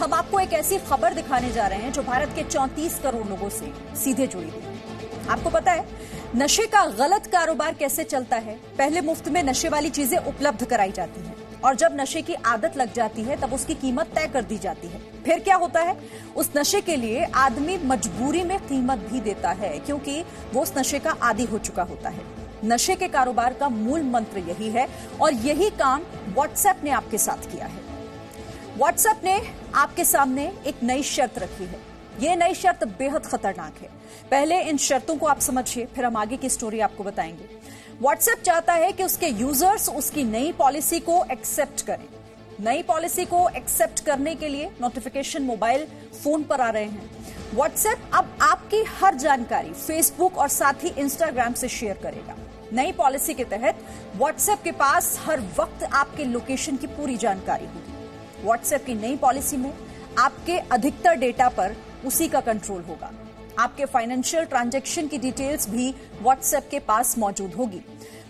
हम आपको एक ऐसी खबर दिखाने जा रहे हैं जो भारत के 34 करोड़ लोगों से सीधे जुड़ी हुई है। आपको पता है नशे का गलत कारोबार कैसे चलता है? पहले मुफ्त में नशे वाली चीजें उपलब्ध कराई जाती हैं और जब नशे की आदत लग जाती है तब उसकी कीमत तय कर दी जाती है। फिर क्या होता है? उस नशे के लिए आदमी मजबूरी में कीमत भी देता है क्योंकि वो उस नशे का आदी हो चुका होता है। नशे के कारोबार का मूल मंत्र यही है और यही काम व्हाट्सएप ने आपके साथ किया है। व्हाट्सएप ने आपके सामने एक नई शर्त रखी है। ये नई शर्त बेहद खतरनाक है। पहले इन शर्तों को आप समझिए, फिर हम आगे की स्टोरी आपको बताएंगे। व्हाट्सएप चाहता है कि उसके यूजर्स उसकी नई पॉलिसी को एक्सेप्ट करें। नई पॉलिसी को एक्सेप्ट करने के लिए नोटिफिकेशन मोबाइल फोन पर आ रहे हैं। व्हाट्सएप अब आपकी हर जानकारी फेसबुक और साथ ही इंस्टाग्राम से शेयर करेगा। नई पॉलिसी के तहत व्हाट्सएप के पास हर वक्त आपके लोकेशन की पूरी जानकारी होगी। व्हाट्सएप की नई पॉलिसी में आपके अधिकतर डेटा पर उसी का कंट्रोल होगा। आपके फाइनेंशियल ट्रांजैक्शन की डिटेल्स भी व्हाट्सएप के पास मौजूद होगी।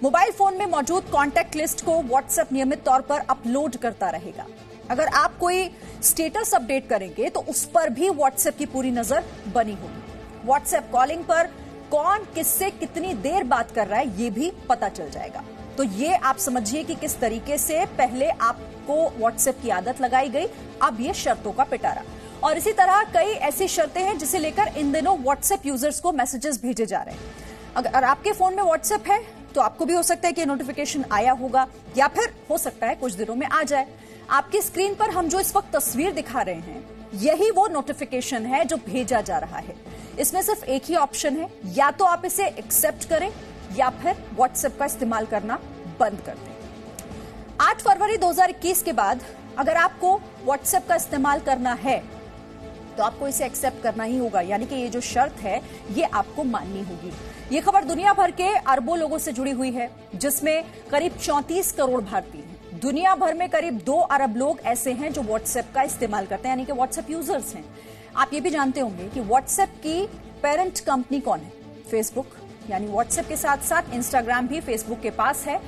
मोबाइल फोन में मौजूद कॉन्टैक्ट लिस्ट को व्हाट्सएप नियमित तौर पर अपलोड करता रहेगा। अगर आप कोई स्टेटस अपडेट करेंगे तो उस पर भी व्हाट्सएप की पूरी नजर बनी होगी। व्हाट्सएप कॉलिंग पर कौन किससे कितनी देर बात कर रहा है ये भी पता चल जाएगा। तो ये आप समझिए कि किस तरीके से पहले आपको व्हाट्सएप की आदत लगाई गई, अब ये शर्तों का पिटारा। और इसी तरह कई ऐसी शर्तें हैं जिसे लेकर इन दिनों व्हाट्सएप यूजर्स को मैसेजेस भेजे जा रहे हैं। अगर आपके फोन में व्हाट्सएप है तो आपको भी हो सकता है कि नोटिफिकेशन आया होगा या फिर हो सकता है कुछ दिनों में आ जाए। आपकी स्क्रीन पर हम जो इस वक्त तस्वीर दिखा रहे हैं यही वो नोटिफिकेशन है जो भेजा जा रहा है। इसमें सिर्फ एक ही ऑप्शन है, या तो आप इसे एक्सेप्ट करें या फिर व्हाट्सएप का इस्तेमाल करना बंद कर दें। 8 फरवरी 2021 के बाद अगर आपको व्हाट्सएप का इस्तेमाल करना है तो आपको इसे एक्सेप्ट करना ही होगा, यानी कि ये जो शर्त है ये आपको माननी होगी। ये खबर दुनिया भर के अरबों लोगों से जुड़ी हुई है जिसमें करीब 34 करोड़ भारतीय हैं। दुनिया भर में करीब 2 अरब लोग ऐसे हैं जो व्हाट्सएप का इस्तेमाल करते हैं, यानी कि व्हाट्सएप यूजर्स हैं। आप ये भी जानते होंगे कि व्हाट्सएप की पेरेंट कंपनी कौन है? फेसबुक। यानी व्हाट्सएप के साथ साथ इंस्टाग्राम भी फेसबुक के पास है।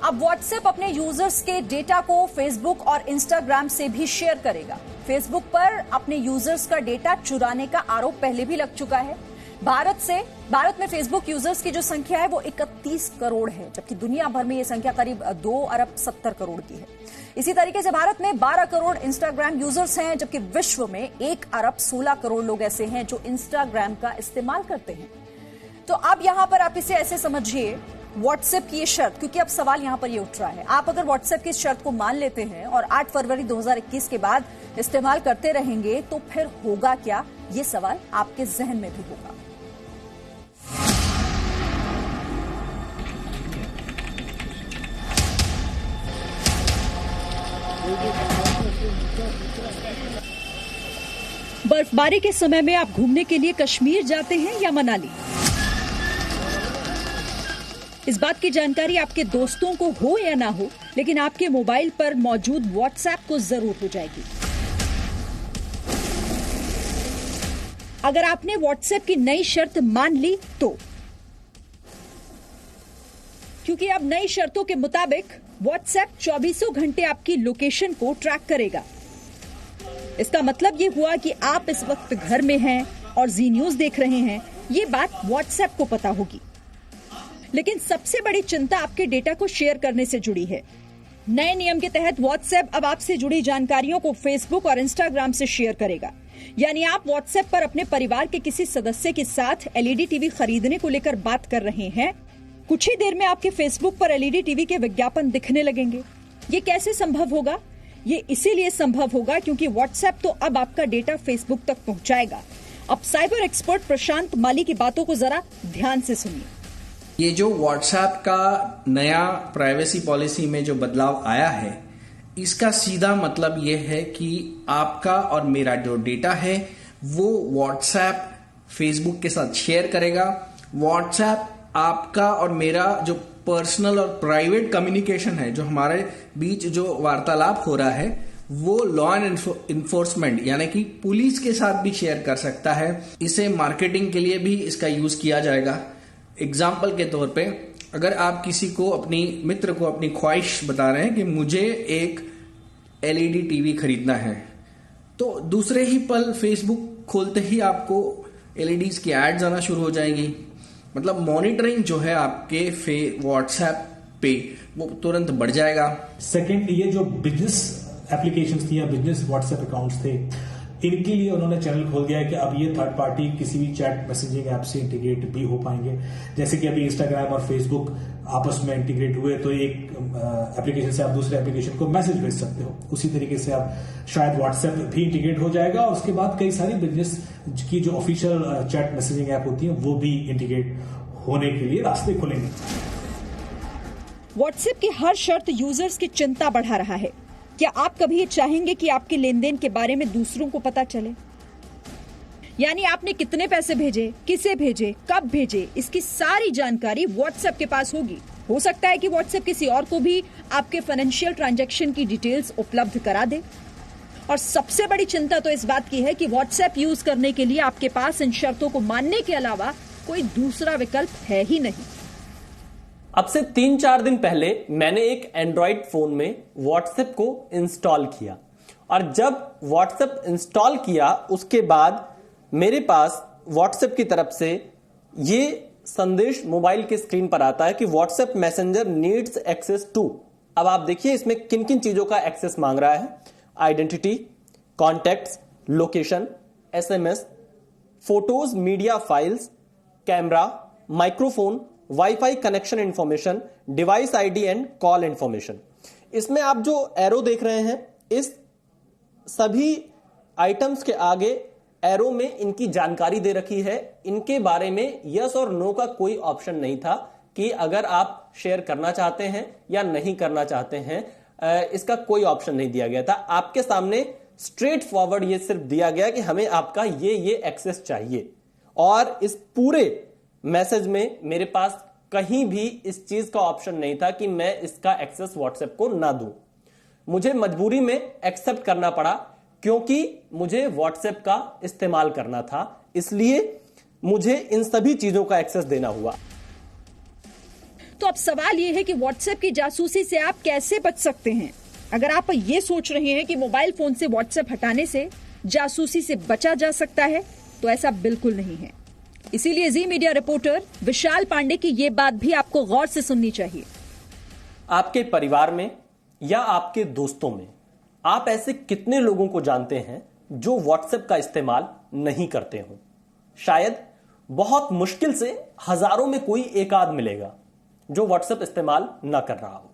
अब व्हाट्सएप अपने यूजर्स के डेटा को फेसबुक और इंस्टाग्राम से भी शेयर करेगा। फेसबुक पर अपने यूजर्स का डेटा चुराने का आरोप पहले भी लग चुका है। भारत में फेसबुक यूजर्स की जो संख्या है वो 31 करोड़ है, जबकि दुनिया भर में ये संख्या करीब 2 अरब 70 करोड़ की है। इसी तरीके से भारत में 12 करोड़ इंस्टाग्राम यूजर्स हैं, जबकि विश्व में 1 अरब 16 करोड़ लोग ऐसे हैं जो इंस्टाग्राम का इस्तेमाल करते हैं। तो अब यहां पर आप इसे ऐसे समझिए, व्हाट्सएप की ये शर्त, क्योंकि अब सवाल यहां पर ये उठ रहा है, आप अगर व्हाट्सएप की शर्त को मान लेते हैं और 8 फरवरी 2021 के बाद इस्तेमाल करते रहेंगे तो फिर होगा क्या? ये सवाल आपके जहन में भी होगा। बर्फबारी के समय में आप घूमने के लिए कश्मीर जाते हैं या मनाली? इस बात की जानकारी आपके दोस्तों को हो या ना हो, लेकिन आपके मोबाइल पर मौजूद व्हाट्सएप को जरूर हो जाएगी। अगर आपने व्हाट्सएप की नई शर्त मान ली तो, क्योंकि अब नई शर्तों के मुताबिक व्हाट्सएप 24 घंटे आपकी लोकेशन को ट्रैक करेगा। इसका मतलब ये हुआ कि आप इस वक्त घर में हैं और जी न्यूज देख रहे हैं, ये बात व्हाट्सएप को पता होगी। लेकिन सबसे बड़ी चिंता आपके डेटा को शेयर करने से जुड़ी है। नए नियम के तहत व्हाट्सएप अब आपसे जुड़ी जानकारियों को फेसबुक और इंस्टाग्राम से शेयर करेगा। यानी आप व्हाट्सएप पर अपने परिवार के किसी सदस्य के साथ एलईडी टीवी खरीदने को लेकर बात कर रहे हैं, कुछ ही देर में आपके फेसबुक पर एलईडी टीवी के विज्ञापन दिखने लगेंगे। ये कैसे संभव होगा? ये इसीलिए संभव होगा क्योंकि व्हाट्सएप तो अब आपका डेटा फेसबुक तक पहुंचाएगा। अब साइबर एक्सपर्ट प्रशांत माली की बातों को जरा ध्यान से सुनिए। ये जो व्हाट्सएप का नया प्राइवेसी पॉलिसी में जो बदलाव आया है, इसका सीधा मतलब ये है कि आपका और मेरा जो डेटा है वो व्हाट्सएप फेसबुक के साथ शेयर करेगा। व्हाट्सएप आपका और मेरा जो पर्सनल और प्राइवेट कम्युनिकेशन है, जो हमारे बीच जो वार्तालाप हो रहा है, वो लॉ एंड इन्फोर्समेंट यानी कि पुलिस के साथ भी शेयर कर सकता है। इसे मार्केटिंग के लिए भी इसका यूज किया जाएगा। एग्जाम्पल के तौर पे, अगर आप किसी को, अपनी मित्र को अपनी ख्वाहिश बता रहे हैं कि मुझे एक एलईडी टीवी खरीदना है, तो दूसरे ही पल फेसबुक खोलते ही आपको एलईडीज की एड्स आना शुरू हो जाएंगी। मतलब मॉनिटरिंग जो है आपके व्हाट्सएप पे वो तुरंत बढ़ जाएगा। सेकंड, ये जो बिजनेस एप्लीकेशंस थी या बिजनेस व्हाट्सएप अकाउंट्स थे, इनके लिए उन्होंने चैनल खोल दिया है कि अब ये थर्ड पार्टी किसी भी चैट मैसेजिंग ऐप से इंटीग्रेट भी हो पाएंगे। जैसे कि अभी इंस्टाग्राम और फेसबुक आपस में इंटीग्रेट हुए तो एक एप्लीकेशन से आप दूसरे एप्लीकेशन को मैसेज भेज सकते हो, उसी तरीके से आप शायद व्हाट्सएप भी इंटीग्रेट हो जाएगा और उसके बाद कई सारी बिजनेस की जो ऑफिशियल चैट मैसेजिंग ऐप होती है वो भी इंटीग्रेट होने के लिए रास्ते खुलेंगे। व्हाट्सएप की हर शर्त यूजर्स की चिंता बढ़ा रहा है। क्या आप कभी ये चाहेंगे कि आपके लेन देन के बारे में दूसरों को पता चले? यानी आपने कितने पैसे भेजे, किसे भेजे, कब भेजे, इसकी सारी जानकारी व्हाट्सएप के पास होगी। हो सकता है कि व्हाट्सएप किसी और को भी आपके फाइनेंशियल ट्रांजैक्शन की डिटेल्स उपलब्ध करा दे। और सबसे बड़ी चिंता तो इस बात की है कि व्हाट्सएप यूज करने के लिए आपके पास इन शर्तों को मानने के अलावा कोई दूसरा विकल्प है ही नहीं। अब से 3-4 दिन पहले मैंने एक एंड्रॉइड फोन में व्हाट्सएप को इंस्टॉल किया और जब व्हाट्सएप इंस्टॉल किया उसके बाद मेरे पास व्हाट्सएप की तरफ से ये संदेश मोबाइल के स्क्रीन पर आता है कि WhatsApp messenger needs access to. अब आप देखिए इसमें किन किन चीजों का एक्सेस मांग रहा है। Identity, contacts, location, SMS, photos, media files, camera, microphone, wifi connection information, device ID and call information. इसमें आप जो एरो देख रहे हैं इस सभी आइटम्स के आगे एरो में इनकी जानकारी दे रखी है। इनके बारे में यस और नो का कोई ऑप्शन नहीं था कि अगर आप शेयर करना चाहते हैं या नहीं करना चाहते हैं, इसका कोई ऑप्शन नहीं दिया गया था। आपके सामने स्ट्रेट फॉरवर्ड ये सिर्फ दिया गया कि हमें आपका ये एक्सेस चाहिए और इस पूरे मैसेज में मेरे पास कहीं भी इस चीज का ऑप्शन नहीं था कि मैं इसका एक्सेस व्हाट्सएप को ना दूं। मुझे मजबूरी में एक्सेप्ट करना पड़ा क्योंकि मुझे व्हाट्सएप का इस्तेमाल करना था, इसलिए मुझे इन सभी चीजों का एक्सेस देना हुआ। तो अब सवाल यह है कि व्हाट्सएप की जासूसी से आप कैसे बच सकते हैं? अगर आप ये सोच रहे हैं कि मोबाइल फोन से व्हाट्सएप हटाने से जासूसी से बचा जा सकता है, तो ऐसा बिल्कुल नहीं है। इसीलिए जी मीडिया रिपोर्टर विशाल पांडे की यह बात भी आपको गौर से सुननी चाहिए। आपके परिवार में या आपके दोस्तों में आप ऐसे कितने लोगों को जानते हैं जो व्हाट्सएप का इस्तेमाल नहीं करते हो? शायद बहुत मुश्किल से हजारों में कोई एक आध मिलेगा जो व्हाट्सएप इस्तेमाल ना कर रहा हो,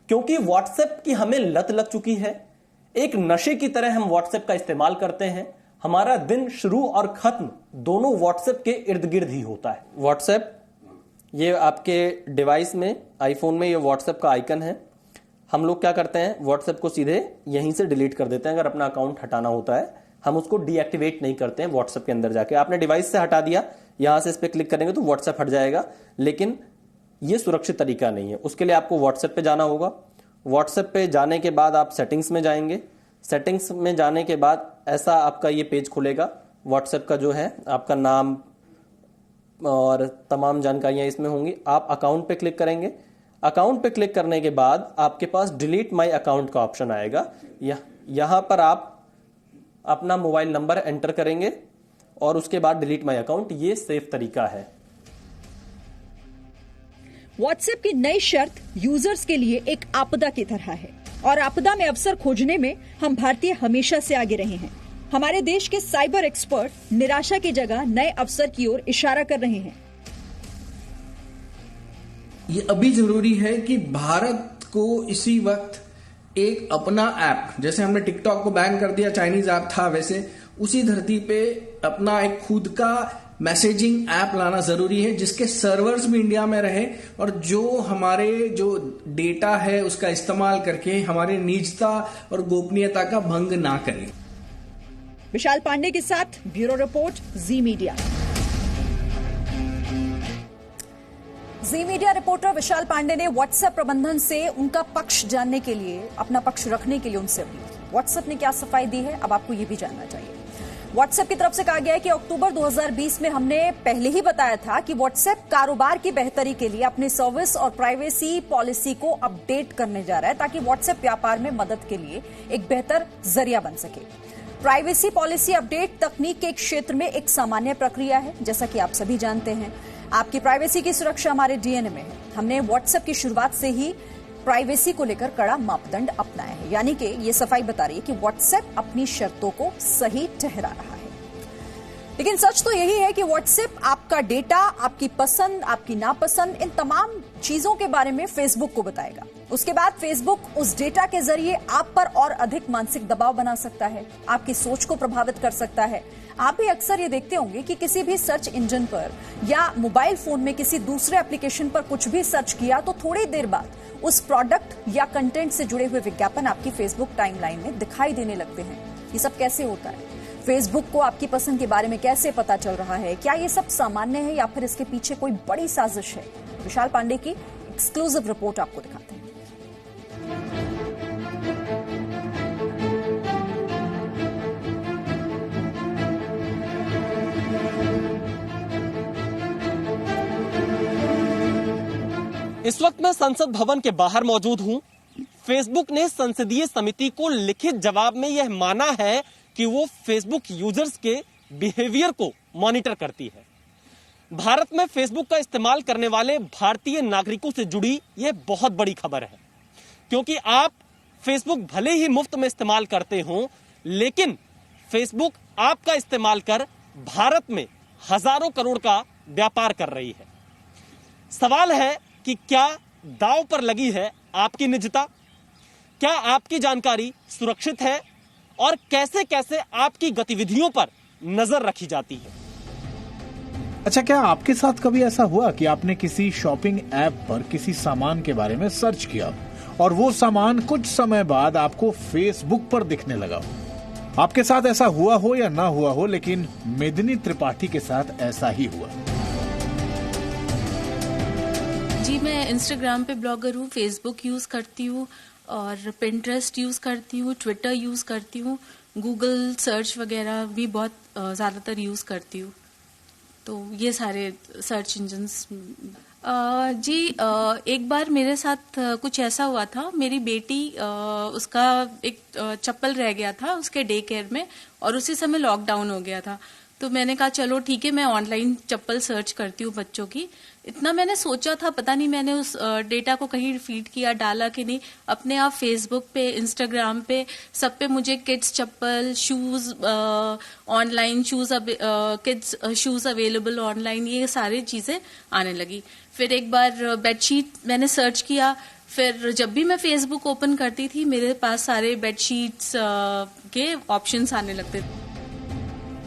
क्योंकि व्हाट्सएप की हमें लत लग चुकी है। एक नशे की तरह हम व्हाट्सएप का इस्तेमाल करते हैं। हमारा दिन शुरू और खत्म दोनों व्हाट्सएप के इर्द गिर्द ही होता है। व्हाट्सएप, ये आपके डिवाइस में, आईफोन में ये व्हाट्सएप का आइकन है। हम लोग क्या करते हैं, व्हाट्सएप को सीधे यहीं से डिलीट कर देते हैं। अगर अपना अकाउंट हटाना होता है हम उसको डीएक्टिवेट नहीं करते हैं व्हाट्सएप के अंदर जाके। आपने डिवाइस से हटा दिया, यहां से इस पर क्लिक करेंगे तो व्हाट्सएप हट जाएगा, लेकिन ये सुरक्षित तरीका नहीं है। उसके लिए आपको व्हाट्सएप पे जाना होगा। व्हाट्सएप पे जाने के बाद आप सेटिंग्स में जाएंगे। सेटिंग्स में जाने के बाद ऐसा आपका ये पेज खुलेगा। व्हाट्सएप का जो है आपका नाम और तमाम जानकारियां इसमें होंगी। आप अकाउंट पे क्लिक करेंगे। अकाउंट पे क्लिक करने के बाद आपके पास डिलीट माय अकाउंट का ऑप्शन आएगा। यहां पर आप अपना मोबाइल नंबर एंटर करेंगे और उसके बाद डिलीट माय अकाउंट। ये सेफ तरीका है। व्हाट्सएप की नई शर्त यूजर्स के लिए एक आपदा की तरह है और आपदा में अवसर खोजने में हम भारतीय हमेशा से आगे रहे हैं। हमारे देश के साइबर एक्सपर्ट निराशा की जगह नए अवसर की ओर इशारा कर रहे हैं। ये अभी जरूरी है कि भारत को इसी वक्त एक अपना ऐप, जैसे हमने टिकटॉक को बैन कर दिया, चाइनीज ऐप था, वैसे उसी धरती पे अपना एक खुद का मैसेजिंग ऐप लाना जरूरी है जिसके सर्वर्स भी इंडिया में रहे और जो हमारे जो डेटा है उसका इस्तेमाल करके हमारे निजता और गोपनीयता का भंग ना करे। विशाल पांडे के साथ ब्यूरो रिपोर्ट, जी मीडिया। जी मीडिया रिपोर्टर विशाल पांडे ने व्हाट्सएप प्रबंधन से उनका पक्ष जानने के लिए, अपना पक्ष रखने के लिए उनसे अपील की। व्हाट्सएप ने क्या सफाई दी है, अब आपको ये भी जानना चाहिए। व्हाट्सएप की तरफ से कहा गया है कि अक्टूबर 2020 में हमने पहले ही बताया था कि व्हाट्सएप कारोबार की बेहतरी के लिए अपने सर्विस और प्राइवेसी पॉलिसी को अपडेट करने जा रहा है ताकि व्हाट्सएप व्यापार में मदद के लिए एक बेहतर जरिया बन सके। प्राइवेसी पॉलिसी अपडेट तकनीक के क्षेत्र में एक सामान्य प्रक्रिया है। जैसा कि आप सभी जानते हैं, आपकी प्राइवेसी की सुरक्षा हमारे डीएनए में है। हमने व्हाट्सएप की शुरुआत से ही प्राइवेसी को लेकर कड़ा मापदंड अपनाया है, यानी कि ये सफाई बता रही है कि व्हाट्सएप अपनी शर्तों को सही ठहरा रहा है। लेकिन सच तो यही है कि व्हाट्सएप आपका डेटा, आपकी पसंद, आपकी नापसंद, इन तमाम चीजों के बारे में फेसबुक को बताएगा। उसके बाद फेसबुक उस डेटा के जरिए आप पर और अधिक मानसिक दबाव बना सकता है, आपकी सोच को प्रभावित कर सकता है। आप भी अक्सर ये देखते होंगे कि किसी भी सर्च इंजन पर या मोबाइल फोन में किसी दूसरे एप्लीकेशन पर कुछ भी सर्च किया तो थोड़ी देर बाद उस प्रोडक्ट या कंटेंट से जुड़े हुए विज्ञापन आपकी फेसबुक टाइमलाइन में दिखाई देने लगते हैं। ये सब कैसे होता है? फेसबुक को आपकी पसंद के बारे में कैसे पता चल रहा है? क्या ये सब सामान्य है या फिर इसके पीछे कोई बड़ी साजिश है? विशाल पांडे की एक्सक्लूसिव रिपोर्ट आपको दिखाते हैं। इस वक्त मैं संसद भवन के बाहर मौजूद हूं। फेसबुक ने संसदीय समिति को लिखित जवाब में यह माना है कि वो फेसबुक यूजर्स के बिहेवियर को मॉनिटर करती है। भारत में फेसबुक का इस्तेमाल करने वाले भारतीय नागरिकों से जुड़ी यह बहुत बड़ी खबर है, क्योंकि आप फेसबुक भले ही मुफ्त में इस्तेमाल करते हो, लेकिन फेसबुक आपका इस्तेमाल कर भारत में हजारों करोड़ का व्यापार कर रही है। सवाल है कि क्या दांव पर लगी है आपकी निजता? क्या आपकी जानकारी सुरक्षित है? और कैसे कैसे आपकी गतिविधियों पर नजर रखी जाती है? अच्छा, क्या आपके साथ कभी ऐसा हुआ कि आपने किसी शॉपिंग ऐप पर किसी सामान के बारे में सर्च किया और वो सामान कुछ समय बाद आपको फेसबुक पर दिखने लगा? आपके साथ ऐसा हुआ हो या ना हुआ हो, लेकिन मेदिनी त्रिपाठी के साथ ऐसा ही हुआ। जी, मैं इंस्टाग्राम पे ब्लॉगर हूँ, फेसबुक यूज करती हूँ और पिंटरेस्ट यूज करती हूँ, ट्विटर यूज करती हूँ, गूगल सर्च वगैरह भी बहुत ज्यादातर यूज करती हूँ। तो ये सारे सर्च इंजन्स। जी, एक बार मेरे साथ कुछ ऐसा हुआ था। मेरी बेटी उसका एक चप्पल रह गया था उसके डे केयर में और उसी समय लॉकडाउन हो गया था। तो मैंने कहा चलो ठीक है, मैं ऑनलाइन चप्पल सर्च करती हूँ बच्चों की। इतना मैंने सोचा था, पता नहीं मैंने उस डेटा को कहीं फीड किया, डाला कि नहीं। अपने आप फेसबुक पे, इंस्टाग्राम पे, सब पे मुझे kids chappal, shoes online, kids shoes available online, ये सारी चीजें आने लगी। फिर एक बार बेडशीट मैंने सर्च किया। फिर जब भी मैं फेसबुक ओपन करती थी, मेरे पास सारे बेडशीट्स के ऑप्शंस आने लगते थे।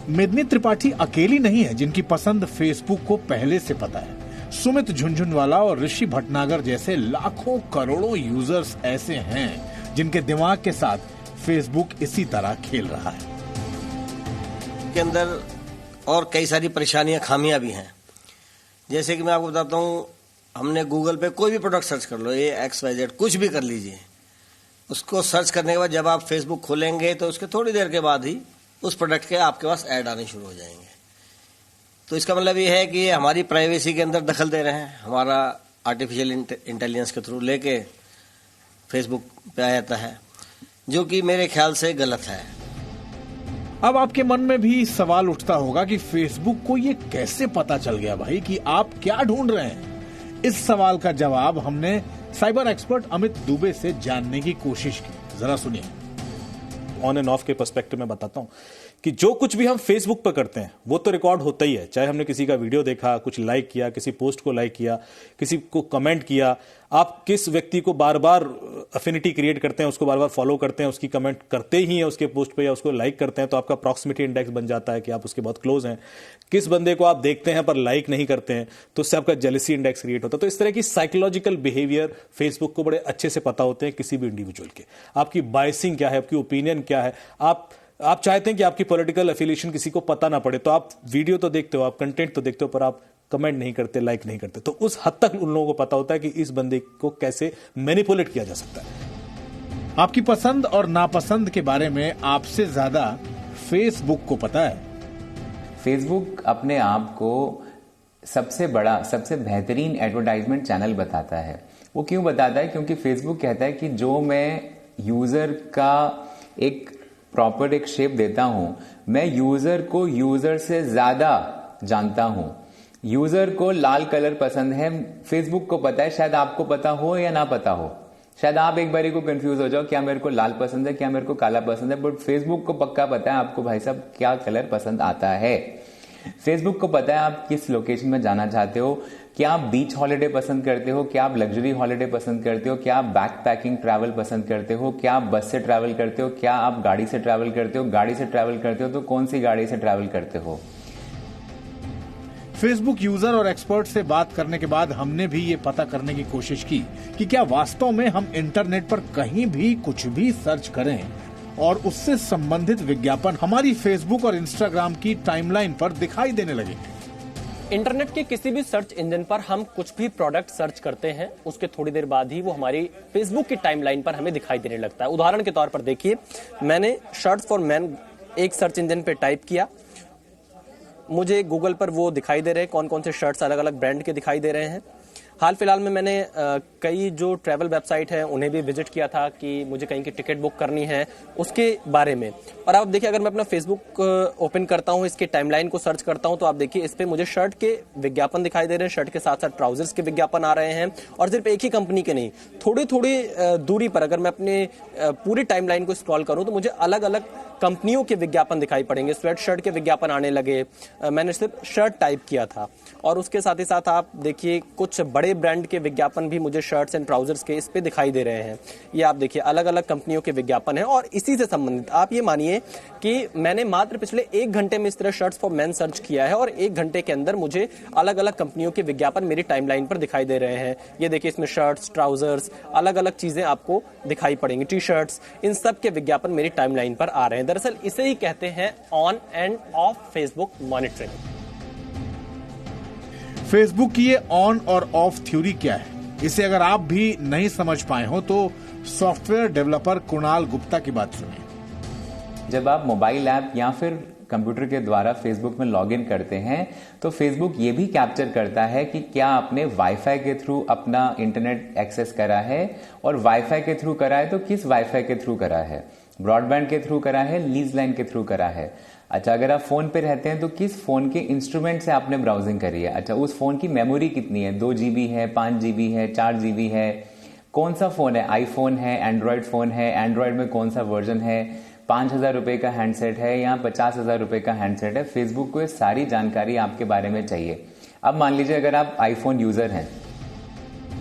मेदिनी त्रिपाठी अकेली नहीं है जिनकी पसंद फेसबुक को पहले से पता है। सुमित झुनझुनवाला और ऋषि भटनागर जैसे लाखों करोड़ों यूजर्स ऐसे हैं जिनके दिमाग के साथ फेसबुक इसी तरह खेल रहा है। के अंदर और कई सारी परेशानियां, खामियां भी हैं। जैसे कि मैं आपको बताता हूं, हमने गूगल पे कोई भी प्रोडक्ट सर्च कर लो, ये XYZ कुछ भी कर लीजिए, उसको सर्च करने के बाद जब आप फेसबुक खोलेंगे तो उसके थोड़ी देर के बाद ही उस प्रोडक्ट के आपके पास ऐड आने शुरू हो जाएंगे। तो इसका मतलब ये है कि हमारी प्राइवेसी के अंदर दखल दे रहे हैं। हमारा आर्टिफिशियल इंटेलिजेंस के थ्रू लेके फेसबुक पे आ जाता है, जो कि मेरे ख्याल से गलत है। अब आपके मन में भी सवाल उठता होगा कि फेसबुक को ये कैसे पता चल गया भाई कि आप क्या ढूंढ रहे हैं? इस सवाल का जवाब हमने साइबर एक्सपर्ट अमित दुबे से जानने की कोशिश की। जरा सुनिए। ऑन एंड ऑफ के पर्सपेक्टिव में बताता हूं कि जो कुछ भी हम फेसबुक पर करते हैं वो तो रिकॉर्ड होता ही है। चाहे हमने किसी का वीडियो देखा, कुछ लाइक किया, किसी पोस्ट को लाइक किया, किसी को कमेंट किया, आप किस व्यक्ति को बार बार अफिनिटी क्रिएट करते हैं, उसको बार बार फॉलो करते हैं, उसकी कमेंट करते ही हैं उसके पोस्ट पे या उसको लाइक करते हैं, तो आपका प्रॉक्सिमिटी इंडेक्स बन जाता है कि आप उसके बहुत क्लोज हैं। किस बंदे को आप देखते हैं पर लाइक नहीं करते हैं तो उससे आपका जेलसी इंडेक्स क्रिएट होता है। तो इस तरह की साइकोलॉजिकल बिहेवियर फेसबुक को बड़े अच्छे से पता होते हैं किसी भी इंडिविजुअल के। आपकी बायसिंग क्या है, आपकी ओपिनियन क्या है, आप चाहते हैं कि आपकी पॉलिटिकल एफिलिएशन किसी को पता ना पड़े, तो आप वीडियो तो देखते हो, आप कंटेंट तो देखते हो, पर आप कमेंट नहीं करते, लाइक नहीं करते। तो उस हद तक उन लोगों को पता होता है कि इस बंदे को कैसे मैनिपुलेट किया जा सकता है। आपकी पसंद और नापसंद के बारे में आपसे ज्यादा फेसबुक को पता है। फेसबुक अपने आप को सबसे बड़ा, सबसे बेहतरीन एडवर्टाइजमेंट चैनल बताता है। वो क्यों बताता है? क्योंकि फेसबुक कहता है कि जो मैं यूजर का एक प्रॉपर एक शेप देता हूं, मैं यूजर को यूजर से ज्यादा जानता हूं। यूजर को लाल कलर पसंद है, फेसबुक को पता है, शायद आपको पता हो या ना पता हो, शायद आप एक बारी को कंफ्यूज हो जाओ क्या मेरे को लाल पसंद है क्या मेरे को काला पसंद है, बट फेसबुक को पक्का पता है आपको भाई साहब क्या कलर पसंद आता है। फेसबुक को पता है आप किस लोकेशन में जाना चाहते हो, क्या आप बीच हॉलिडे पसंद करते हो, क्या आप लग्जरी हॉलिडे पसंद करते हो, क्या आप बैक पैकिंग ट्रैवल पसंद करते हो, क्या आप बस से ट्रैवल करते हो, क्या आप गाड़ी से ट्रैवल करते हो, गाड़ी से ट्रैवल करते हो तो कौन सी गाड़ी से ट्रैवल करते हो। फेसबुक यूजर और एक्सपर्ट से बात करने के बाद हमने भी ये पता करने की कोशिश की कि क्या वास्तव में हम इंटरनेट पर कहीं भी कुछ भी सर्च करें और उससे संबंधित विज्ञापन हमारी फेसबुक और इंस्टाग्राम की टाइमलाइन पर दिखाई देने लगे। इंटरनेट के किसी भी सर्च इंजन पर हम कुछ भी प्रोडक्ट सर्च करते हैं, उसके थोड़ी देर बाद ही वो हमारी फेसबुक की टाइमलाइन पर हमें दिखाई देने लगता है। उदाहरण के तौर पर देखिए, मैंने शर्ट्स फॉर मैन एक सर्च इंजन पे टाइप किया, मुझे गूगल पर वो दिखाई दे रहे हैं, कौन कौन से शर्ट्स अलग अलग ब्रांड के दिखाई दे रहे हैं। हाल फिलहाल में मैंने कई जो ट्रैवल वेबसाइट है उन्हें भी विजिट किया था कि मुझे कहीं की टिकट बुक करनी है उसके बारे में। और आप देखिए, अगर मैं अपना फेसबुक ओपन करता हूं, इसके टाइमलाइन को सर्च करता हूं, तो आप देखिए इस पे मुझे शर्ट के विज्ञापन दिखाई दे रहे हैं, शर्ट के साथ साथ ट्राउजर्स के विज्ञापन आ रहे हैं। और सिर्फ एक ही कंपनी के नहीं, थोड़ी थोड़ी दूरी पर अगर मैं अपने पूरी टाइमलाइन को स्क्रॉल करूं तो मुझे अलग अलग कंपनियों के विज्ञापन दिखाई पड़ेंगे, स्वेट शर्ट के विज्ञापन आने लगे। मैंने सिर्फ शर्ट टाइप किया था और उसके साथ ही साथ आप देखिए कुछ बड़े ब्रांड के विज्ञापन भी मुझे शर्ट्स एंड ट्राउजर्स के इस पे दिखाई दे रहे हैं। ये आप देखिए अलग अलग कंपनियों के विज्ञापन हैं। और इसी से संबंधित आप ये मानिए कि मैंने मात्र पिछले 1 घंटे में इस तरह शर्ट्स फॉर मेन सर्च किया है और 1 घंटे के अंदर मुझे अलग अलग कंपनियों के विज्ञापन मेरी टाइमलाइन पर दिखाई दे रहे हैं। ये देखिए इसमें शर्ट्स, ट्राउजर्स, अलग अलग चीजें आपको दिखाई पड़ेंगी, टी शर्ट्स, इन सब के विज्ञापन मेरी टाइमलाइन पर आ रहे हैं। दरअसल इसे ही कहते हैं on end of Facebook monitoring. Facebook की ये ऑन और ऑफ थ्योरी क्या है, इसे अगर आप भी नहीं समझ पाए हो तो सॉफ्टवेयर डेवलपर कुणाल गुप्ता की बात सुनिए। जब आप मोबाइल ऐप या फिर कंप्यूटर के द्वारा फेसबुक में लॉगिन करते हैं तो फेसबुक ये भी कैप्चर करता है कि क्या आपने वाईफाई के थ्रू अपना इंटरनेट एक्सेस करा है, और वाईफाई के थ्रू करा है तो किस वाईफाई के थ्रू करा है, ब्रॉडबैंड के थ्रू करा है, लीज लाइन के थ्रू करा है। अच्छा, अगर आप फोन पे रहते हैं तो किस फोन के इंस्ट्रूमेंट से आपने ब्राउजिंग करी है। अच्छा, उस फोन की मेमोरी कितनी है, 2 GB है, 5 GB है, 4 GB है, कौन सा फोन है, आईफोन है, एंड्रॉयड फोन है, एंड्रॉयड में कौन सा वर्जन है, 5,000 रुपए का हैंडसेट है या 50,000 रुपए का हैंडसेट है। फेसबुक को ये सारी जानकारी आपके बारे में चाहिए। अब मान लीजिए अगर आप आईफोन यूजर हैं।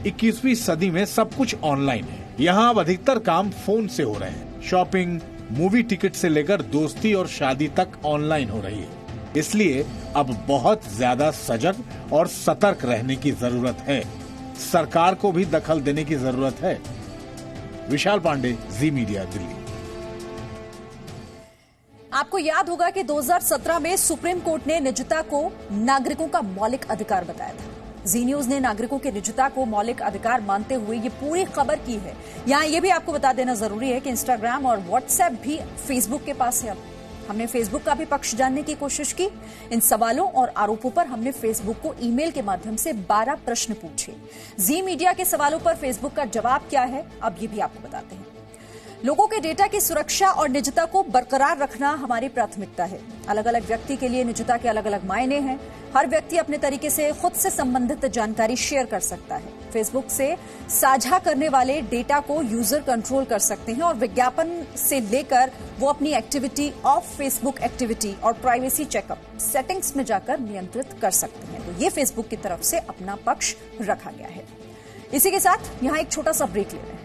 21वीं सदी में सब कुछ ऑनलाइन है। यहाँ अब अधिकतर काम फोन से हो रहे हैं। शॉपिंग, मूवी टिकट से लेकर दोस्ती और शादी तक ऑनलाइन हो रही है। इसलिए अब बहुत ज्यादा सजग और सतर्क रहने की जरूरत है। सरकार को भी दखल देने की जरूरत है। विशाल पांडे, जी मीडिया, दिल्ली। आपको याद होगा कि 2017 में सुप्रीम कोर्ट ने निजता को नागरिकों का मौलिक अधिकार बताया था। जी न्यूज ने नागरिकों के निजता को मौलिक अधिकार मानते हुए ये पूरी खबर की है। यहां ये भी आपको बता देना जरूरी है कि इंस्टाग्राम और व्हाट्सएप भी फेसबुक के पास है। अब हमने फेसबुक का भी पक्ष जानने की कोशिश की। इन सवालों और आरोपों पर हमने फेसबुक को ईमेल के माध्यम से 12 प्रश्न पूछे। जी मीडिया के सवालों पर फेसबुक का जवाब क्या है, अब ये भी आपको बताते हैं। लोगों के डेटा की सुरक्षा और निजता को बरकरार रखना हमारी प्राथमिकता है। अलग अलग व्यक्ति के लिए निजता के अलग अलग मायने हैं। हर व्यक्ति अपने तरीके से खुद से संबंधित जानकारी शेयर कर सकता है। फेसबुक से साझा करने वाले डेटा को यूजर कंट्रोल कर सकते हैं और विज्ञापन से लेकर वो अपनी एक्टिविटी, ऑफ फेसबुक एक्टिविटी और प्राइवेसी चेकअप सेटिंग्स में जाकर नियंत्रित कर सकते हैं। तो ये फेसबुक की तरफ से अपना पक्ष रखा गया है। इसी के साथ यहां एक छोटा सा ब्रेक ले रहे हैं।